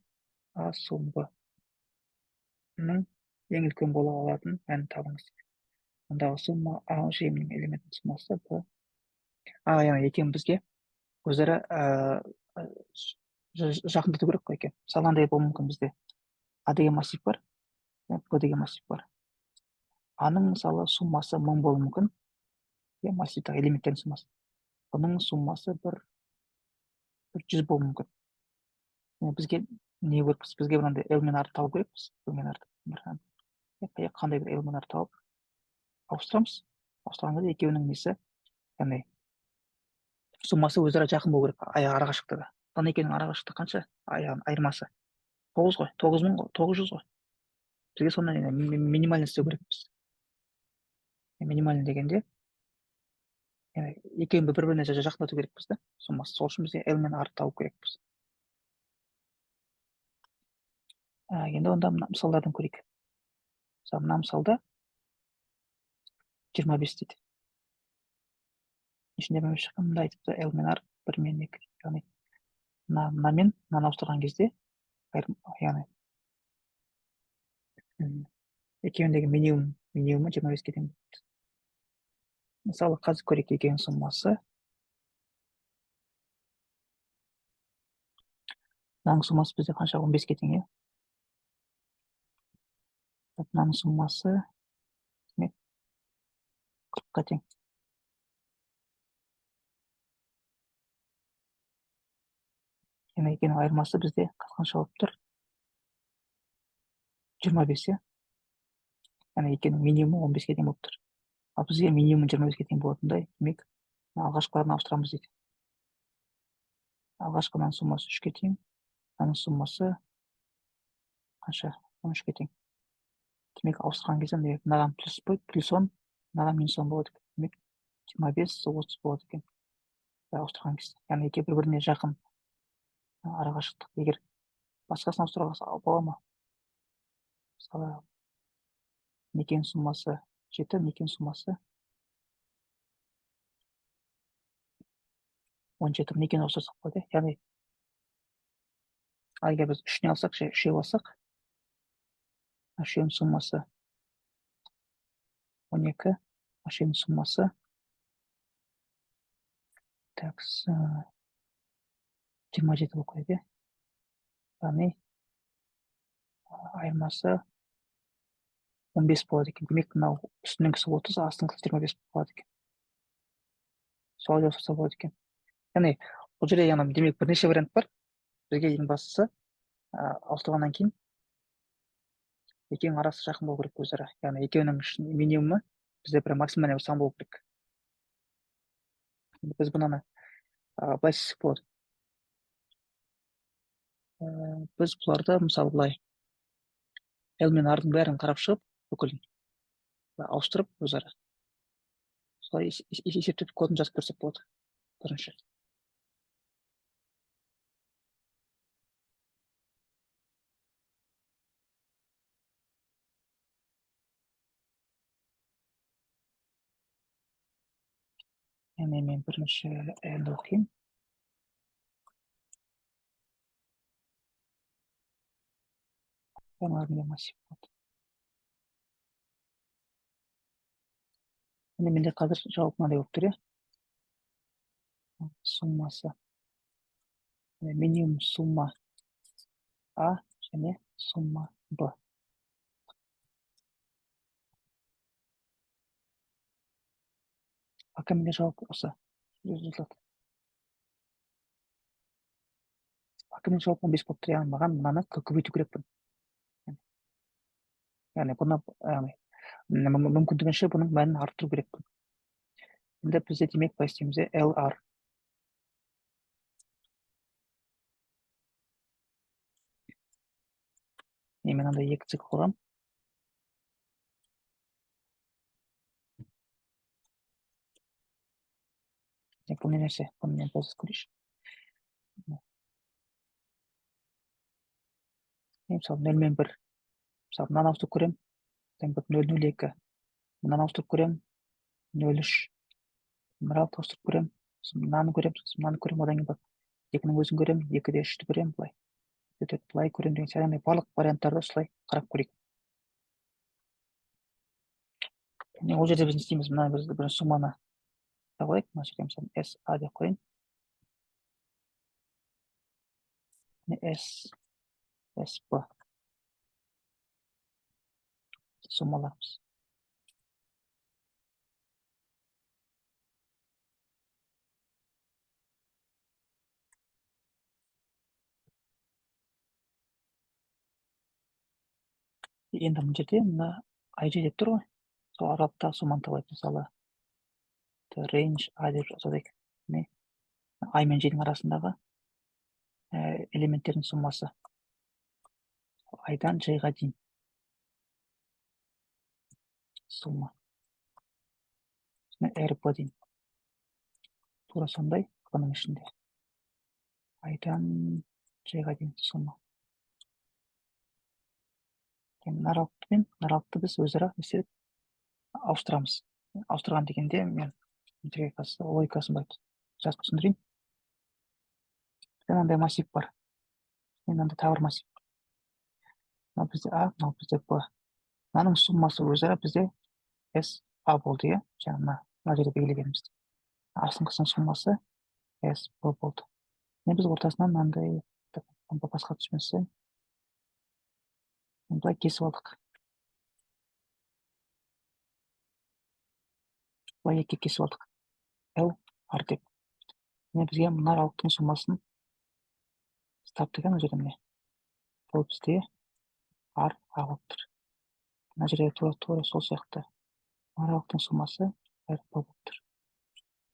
Speaker 1: А сум Б-ның ең үлкен бола алатын мәнін табыңыз. Ондағы сумма А жиымының элементінің суммасы Б. Яғни екеуін бізге өзара жақындату керек қой екен. Мысалы, мынандай болуы мүмкін, бізде А деген массив бар, Б деген массив бар. А-ның мысалы суммасы 1000 болуы мүмкін, массивтағы элементтердің суммасы. Бұның суммасы 100 болуы мүмкін. Бізге не керекпіз? Бізге мынандай L мен R табу керекпіз. Қандай бір L мен R тауып ауыстырамыз. Ауыстырған кезде екеуінің несі, яғни суммасы өзара жақын болу керек, арақашықтығы. Ана екеуінің арақашықтығы қанша? Айырмасы 9 ғой, 9000 ғой, 900 ғой. Бізге сонда минимальный істеу керекпіз. Минимальный дегенде, екеуін бір-біріне жақындату керекпіз да, суммасы. Сол үшін бізге L мен R табу керекпіз. Енді онда мысалдардан көрейік. Мына мысалда 25 дейді. Ішінде бөліп шыққан, мында айтыпты L мен R 1 мен 2. Яғни мынамен мынаны ауыстырған кезде, яғни екеуіндегі минимумы 25-ке тең болады. Мысалы, қазір көрейік екеуінің суммасы. Мынаның суммасы бізде қанша? 15-ке тең, иә? Мынаның суммасы 40-қа тең. Яғни екеуінің айырмасы бізде қанша болып тұр? 25, иә? Яғни екеуінің минимумы 15-ке тең болып тұр. Ал бізге минимум 25-ке тең болатындай, демек, алғашқыларын ауыстырамыз дейді. Алғашқының суммасы 3-ке тең, мынаның суммасы қанша? 13-ке тең. Демек, ауыстырған кезде мынаған плюс 10, мынаған минус 10 болады екен. Демек, 25, 30 болады екен. Ауыстырған кезде. Яғни екеуі бір-біріне жақын арақашықтық. Егер басқасын ауыстыруға бола ма? Мысалы, некенің суммасы 7, некенің суммасы 17, некені ауыстырсақ болады. Яғни, егер біз 3-не алсақ, 3-е алсақ, 3-нің суммасы 12, 3-нің суммасы 27 болып қойды. Яғни, айырмасы 15 болады екен. Демек, мынау үстініңкісі 30, астыңғысы 25 болады екен. Солай жасаса болады екен. Яғни, бұл жерде демек бірнеше вариант бар. Бізге ең бастысы ауыстырғаннан кейін екеуінің арасы жақын болу керек өзара. Яғни екеуінің минимумы бізде бір максимальный бір сан болу керек. Біз бұнаны былай істесек болады. Біз бұларды мысалы былай L мен R-дың бәрін қарап шығып, бүкілін ауыстырып өзара. Солай есептеп кодын жазып көрсек болады. Бірінші. Яғни мен бірінші L-ді оқимын. Яғни массив болады. Енді менде қазір жауап мынандай болып тұр, суммасы. Минимум сумма А және сумма Б. Пока менде жауап осы. Результат. Пока менде жауап 15 болып тұр, яғни маған мынаны көбейту керекпін. Яғни бұны мүмкіндігінше бұның мәнін арттыру керекпін. Енді бізде демек былай істейміз, LR. Мен мынандай 2 цикл қойғам. Бұл не нәрсе? Бұны мен поза көрейінші. Мысалы 0 мен 1. Мысалы мынаны ауыстырып көремін. 0,02. Мынаны ауыстырып көремін. 0,3. Мынаны ауыстырып көремін. Мынаны көремін. Мынаны көремін. Одан кейін 2-нің өзін көремін. 2-де 3-ті көремін. Былай көремін деген сияқты. Барлық варианттарды осылай қарап көрейік. Ол жерде біз не істейміз? Мына бір сумманы қояйық. Мына жерде мысалы SA деп қояйын. SP суммаларымыз. Енді мына жерде мына IG деп тұр ғой. Сол аралықта сумманы табайық. Мысалы range A деп жазайық. I мен J-дің арасындағы элементтердің суммасы. I-дан J-ға дейін сумма. RP дейін. Тура сондай бұның ішінде. I-дан J-ға дейін сумма. Наралықты біз өзара ауыстырамыз. Ауыстырған дегенде мен логикасын жазып түсіндірейін. Мынандай массив бар. Мынандай тағы массив. Мынау бізде А, мынау бізде Б. Мынаның суммасы өзара бізде SA болды, иә? Жаңа мына жерде белгілегеніміз. Астыңғысының суммасы SP болды. Біз ортасынан мынандай басқа түсмесе, былай кесіп алдық. Былай екіге кесіп алдық. LR деп. Бізге мына аралықтың суммасын тапты екен, ол жерде міне. Бұл бізде R болып тұр. Мына жерде тура сол сияқты. Аралықтың суммасы RP болып тұр.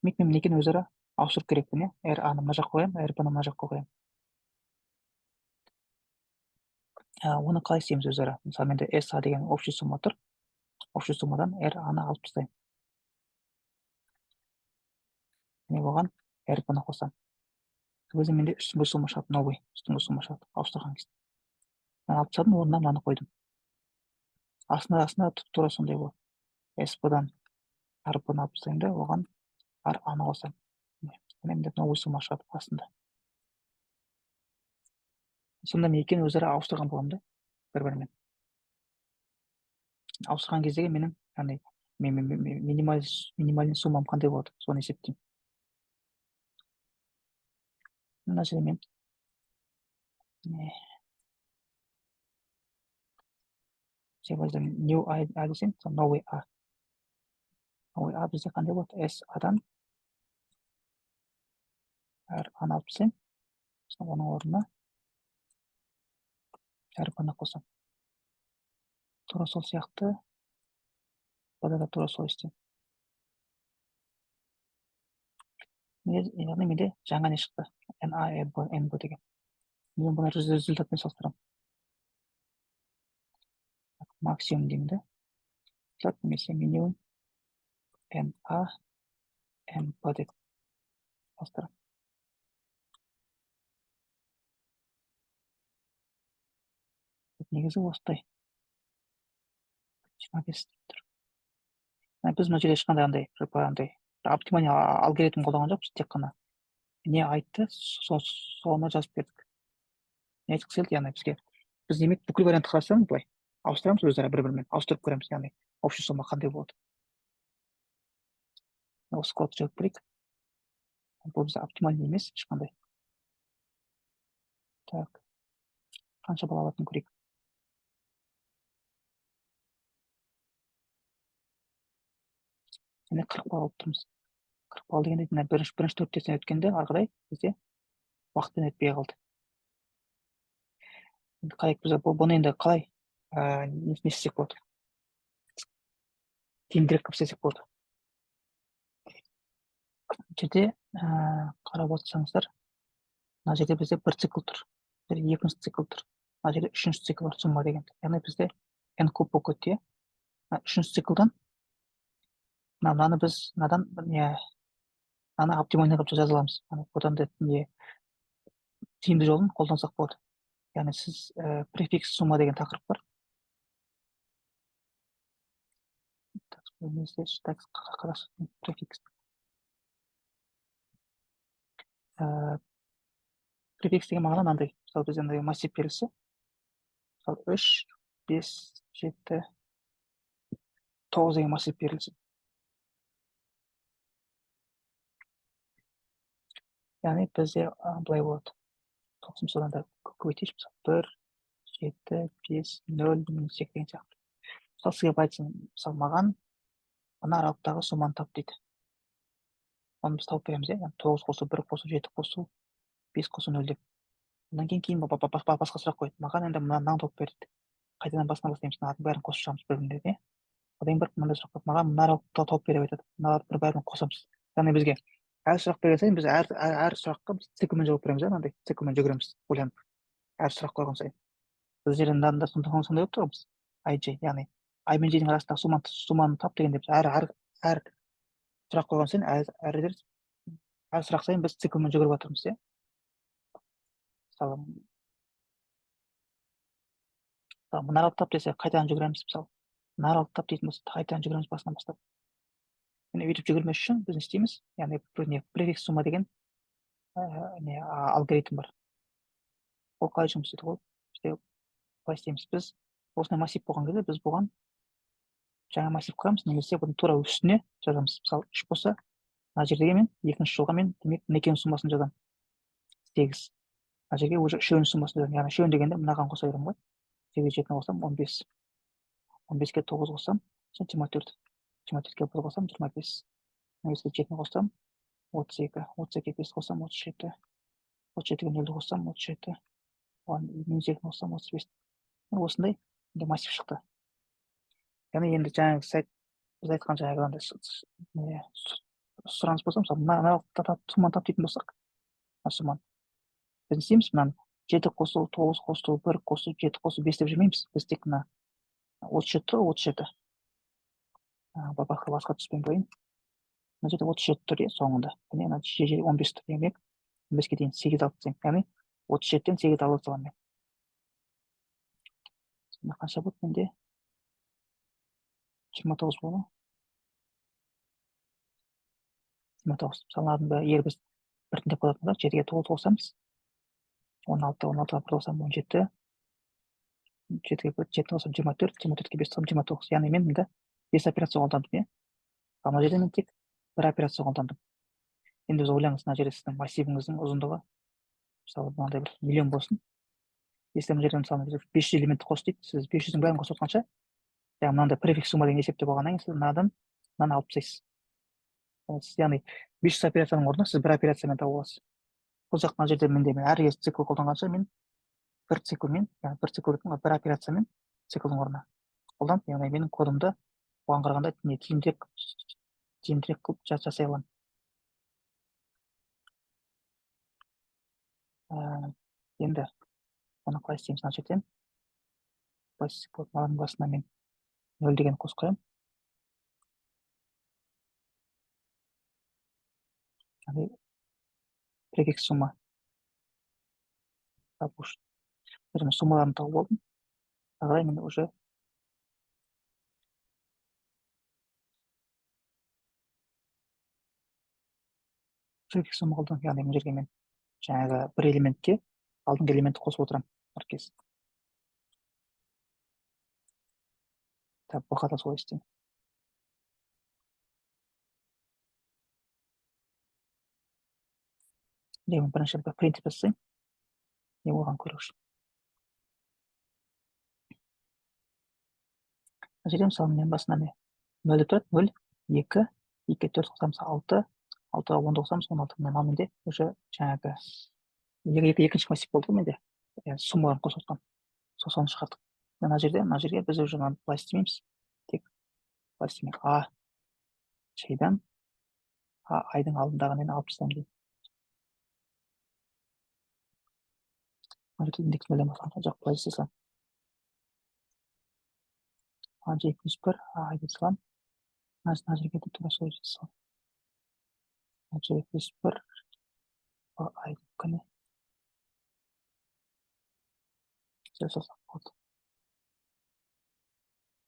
Speaker 1: Мен екені өзара ауыстырып керекпін, RA-ны мына жаққа қоямын, RP-ны мына жаққа қоямын. Оны қалай істейміз өзара? Мысалы, менде SA деген общий сумма тұр. Общий суммадан RA-ны алып тастаймын. Мен оған RP-ны қосам. Өзі менде үстіңгі сумма шығады, новый үстіңгі сумма шығады, ауыстырған кезде. Мен алып тастадым, орнына мынаны қойдым. Астында тура сондай болады. SP-дан RP-ны алып тастаймын да, оған RA-ны қосам. Менде новый сумма шығады астында. Сонда мен екеуін өзара ауыстырған боламын да, бір-бірімен. Ауыстырған кездегі менің минимальный суммам қандай болады, соны есептеймін. Мына жерде мен new A десем, новый A. Новый A бізде қандай болады? SA-дан RA-ны алып тастаймын. Оның орнына RP-ны қосам. Тура сол сияқты, бұда да тура сол істеймін. Яғни менде жаңа не шықты? NB деген. Мен бұны результатпен салыстырамын. Максимум деймін да. Немесе минимум NA NB деп салыстырамын. Негізі осылай. 25 деп тұр. Біз мына жерде ешқандай оптимальный алгоритм қолданған жоқпыз, тек қана не айтты, соны жазып бердік. Не айтқысы келді, яғни бізге. Біз демек бүкіл вариантты қарасаңыз, былай ауыстырамыз өзара бір-бірімен, ауыстырып көреміз, яғни общий сумма қандай болады. осы кодты жазып көрейік. Бұл бізде оптимальный емес ешқандай. Так, қанша бал алатынын көрейік. Және 40 бал алып тұрмыз. 40 бал дегенде мына бірінші төрттесіне өткенде ары қарай бізде уақытпен өтпей қалды. Енді қалай біз бұны енді қалай не істесек болады? Тиімдірек қылып істесек болады. Жерде қарап отырсаңыздар, мына жерде бізде бір цикл тұр, екінші цикл тұр, мына жерде үшінші цикл бар, сумма деген. Яғни бізде n көп болып кетті. Үшінші циклдан мынаны біз мынаны оптимальный қылып жаза аламыз. Одан да тиімді жолын қолдансақ болады. Яғни сіз префикс сумма деген тақырып бар. Префикс. Префикс деген мағына мынандай. Мысалы бізде мындай массив берілсе, мысалы 3, 5, 7, 9 деген массив берілсе. Яғни бізде былай болады. Содан да көбейтейінші, мысалы 1, 7, 5, 0, минус 2 деген сияқты. Мысалы сізге айтсын, мысалы маған мына аралықтағы сумманы тап дейді. Оны біз тауып береміз, 9 қосу, 1 қосу, 7 қосу, 5 қосу 0 деп. Одан кейін басқа сұрақ қойды. Маған енді мынаны тауып берді. Қайтадан басынан бастаймыз, мынаның бәрін қосып шығамыз бір-біріне. Одан бір мынандай сұрақ қойды. Маған мына аралықты тауып беріп айтады. Мыналарды бір-бірін қосамыз. Яғни бізге әр сұрақ берген сайын біз әр сұраққа біз циклмен жауап береміз, мынандай циклмен жүгіреміз, ойланып. Әр сұрақ қойған сайын. Біз жерде мынада сондай болып тұрмыз. IJ, яғни I мен J-дің арасындағы сумманы тап дегенде біз әр сұрақ қойған сайын әр сұрақ сайын біз циклмен жүгіріп жатырмыз, мысалы мына аралықты тап десе қайтадан жүгіреміз, мысалы мына аралықты тап дейтін болса қайтадан жүгіреміз басынан бастап. Өйтіп жүгірмес үшін біз не істейміз? Яғни префикс сумма деген алгоритм бар. Ол қалай жұмыс істейді? Ол бізде қалай істейміз? Біз осындай массив болған кезде біз бұған жаңа массив құрамыз, немесе бұның тура үстіне жазамыз. Мысалы 3 болса, мына жердегі мен екінші жолға мен демек мынекенің суммасын жазамын. 8. Мына жерге уже үшеуінің суммасын жазамын. Яғни үшеуін дегенде мынаған қоса беремін ғой. 8 жетіні қосам 15. 15-ке 9 қоссам 24. 24-ке 1 қосам 25. 25-ке 7-ні қоссам 32. 32-ге 5 қоссам 37. 37-ге 0-ді қоссам 37. Минус 2-ні қоссам 35. Осындай массив шықты. Яғни енді жаңағы сайт біз айтқан жаңағы сұраныс болса, мысалы мына сумманы тап дейтін болсақ, сумманы біз не істейміз? Мынаны 7 қосу, 9 қосу, 1 қосу, 7 қосу, 5 деп жүрмейміз. Біз тек мына 37. Басқа түспен қойын. Мына жерде 37 тұр, соңында. Міне мына 15 тұр, демек 15-ке дейін 8 алып тастаймын. Яғни 37-тен 8 алып тастағанмен. Сонда қанша болды менде? 29 болды. 29. Мысалы, егер біз біртіндеп қоятын болсақ, 7-ге 9 қосамыз. 16, 16-ға 1 қосам 17. 7-ге 7 қосам 24, 24-ге 5 қосам 29. Яғни мен мында 5 операция қолдандым, мына жерде мен тек бір операция қолдандым. Енді біз ойлаңыз, мына жерде сіздің массивіңіздің ұзындығы, мысалы, мынандай бір миллион болсын. Если мына жерде мысалы 500 элементті қос дейді, сіз 500-дің бәрін қосып отқанша, мынандай префикс сумма деген есепте болғаннан кейін сіз мынадан мынаны алып тастайсыз. Яғни 500 операцияның орнына сіз бір операциямен тауып аласыз. Бұл жақ мына жерде менде әр цикл қолданғанша мен бір циклмен, бір операциямен циклдың орнына қолданып, яғни менің кодымды оған қарағанда тиімдірек қылып жасай аламын. Енді оны қалай істейміз? Мына жерден мынаның басына мен 0 деген қосып қоямын. Префикс сумма. Суммаларын тауып алдым. Ағай мен уже префикс сумма қолданып, яғни мына жерге мен жаңағы бір элементке алдыңғы элементті қосып отырамын әр кез. Бұқа да солай істеймін. Мен бірінші бір принцип жасасайын, не болғанын көру үшін. Мына жерде мысалы мен басында не нөлде тұрады, 0, 2, 2, 4 қосамыз 6, 6-ға 10 қосамыз 16. Мына менде уже жаңағы екінші массив болды ғой менде. Суммаларын қосып отқан. Соны шығардық. Мына жерге біз уже мынаны былай істемейміз. Тек былай істемейік. Шайдан айдың алдындағы нені алып тастаймын деймін. Мына жерде индекс нөлден басталған жоқ, былай істесем. J плюс 1 ай деп саламын. Мына жерге де тура солай жасалам. J плюс 1 ай күні жасасақ болды.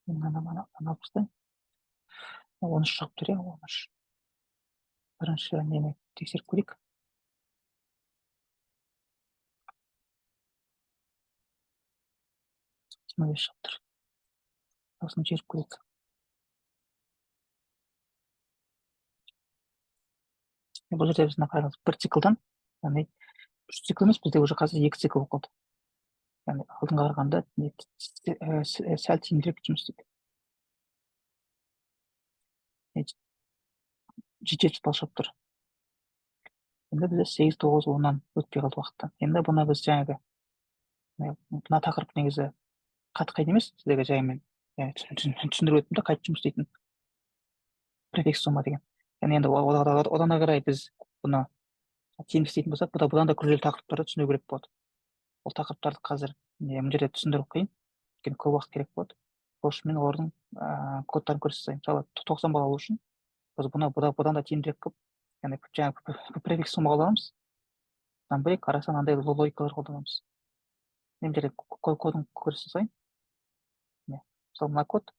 Speaker 1: Мынаны алып тастаймын. 13 шығып тұр, 13. Бірінші нені тексеріп көрейік. Смотри, шығып тұр. Осыны жеріп көрейік. Бұл жерде біз қараңыз, бір циклдан, яғни 3 цикл емес, бізде уже қазір 2 цикл болып қалды. Яғни алдыңға қарағанда сәл тиімдірек жұмыс істейді. Жеті бал шығып тұр. Енді бізде 8, 9, 10-нан өтпей қалды уақыттан. Енді бұны біз жаңағы мына тақырып негізі қатты қиын емес, сіздерге жаймен түсіндіріп өттім да, қайтып жұмыс істейтін префикс сумма деген. Яғни енді одан қарай біз бұны тиімді істейтін болсақ, бұдан да күрделі тақырыптарды түсіну керек болады. Ол тақырыптарды қазір мына жерде түсіндіру қиын, өйткені көп уақыт керек болады. Сол үшін мен олардың кодтарын көрсетейін. Мысалы 90 бал алу үшін біз бұдан да тиімдірек қылып, яғни жаңағы префикс сумма қолданамыз. Одан бөлек арасынан андай логикалар қолданамыз. Мен жерде кодын көрсетейін. Мысалы мына код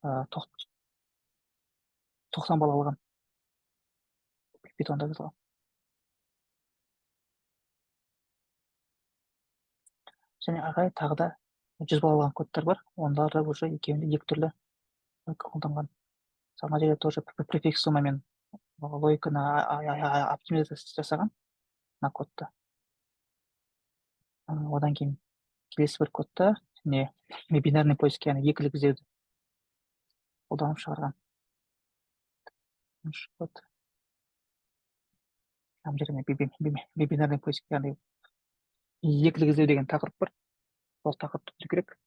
Speaker 1: 90 бал алған. Питонда жазылған. Және ағай тағы да 100 бал алған кодтар бар. Онларды уже екеуінде екі түрлі қолданған. Мына жерде тоже префикс суммамен логиканы оптимизация жасаған мына кодта. Одан кейін келесі бір кодта бинарный поиск, яғни екілік іздеуді қолданып шығарған. Код. Мына жерде бинарный поиск, яғни екілік іздеу деген тақырып бар. Сол тақырыпты білу керек.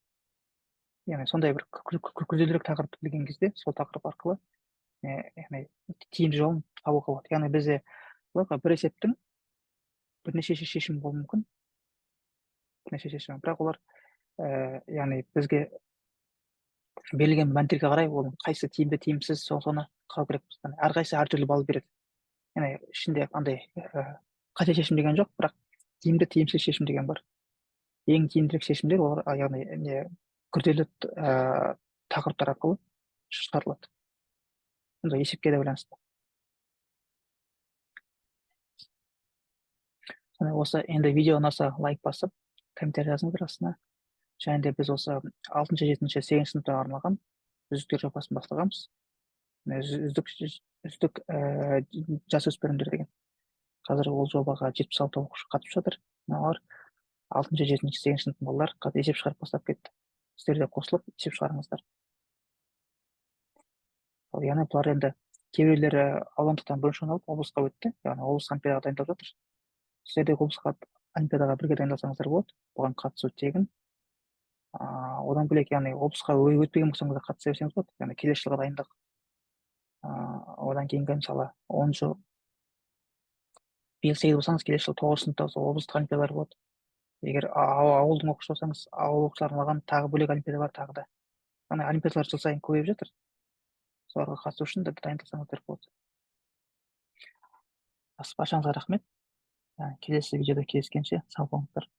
Speaker 1: Яғни сондай бір күрделірек тақырыпты білген кезде сол тақырып арқылы яғни тиімді жолын табуға болады. Яғни бізде бір есептің бірнеше шешімі болуы мүмкін. Бірақ олар яғни бізге берілген мәндерге қарай оның қайсы тиімді, тиімсіз, соны қарау керек. Әрқайсысы әртүрлі балл береді. Яғни ішінде андай қате шешім деген жоқ, бірақ тиімді, тиімсіз шешім деген бар. Ең тиімдірек шешімдер олар яғни күрделі тақырыптар арқылы шығарылады. Сонда есепке де байланысты. Осы енді видео ұнаса лайк басып, комментарий жазыңыздар астына. Және де біз осы 6, 7, 8 сыныптарға арналған үздіктер жобасын бастағанбыз. Үздік жасөспірімдер деген. Қазір ол жобаға 76 оқушы қатысып жатыр. Олар 6, 7, 8 сыныптың балалар қазір есеп шығарып бастап кетті. Сіздер де қосылып есеп шығарыңыздар. Яғни бұлар енді кейбіреулері аудандықтан бірінші орын алып облысқа өтті. Яғни облыс олимпиадаға дайындалып жатыр. Сіздер де облысқа олимпиадаға бірге дайындалсаңыздар болады. Бұған қатысу тегін. Одан бөлек, яғни облысқа өтпеген болсаңыздар қатыса берсеңіз болады. Яғни келесі жылға дайындық. Одан кейінгі мысалы 10 жыл биыл 8 болсаңыз, келесі жыл 9 сыныпта облыстық олимпиадалар болады. Егер ауылдың оқушы болсаңыз, ауыл оқушыларына арналған тағы бөлек олимпиада бар тағы да. Яғни олимпиадалар жыл сайын көбейіп жатыр. Соларға қатысу үшін де дайындалсаңыздар болады. Баршаңызға рахмет. Келесі видеода кездескенше сау болыңыздар.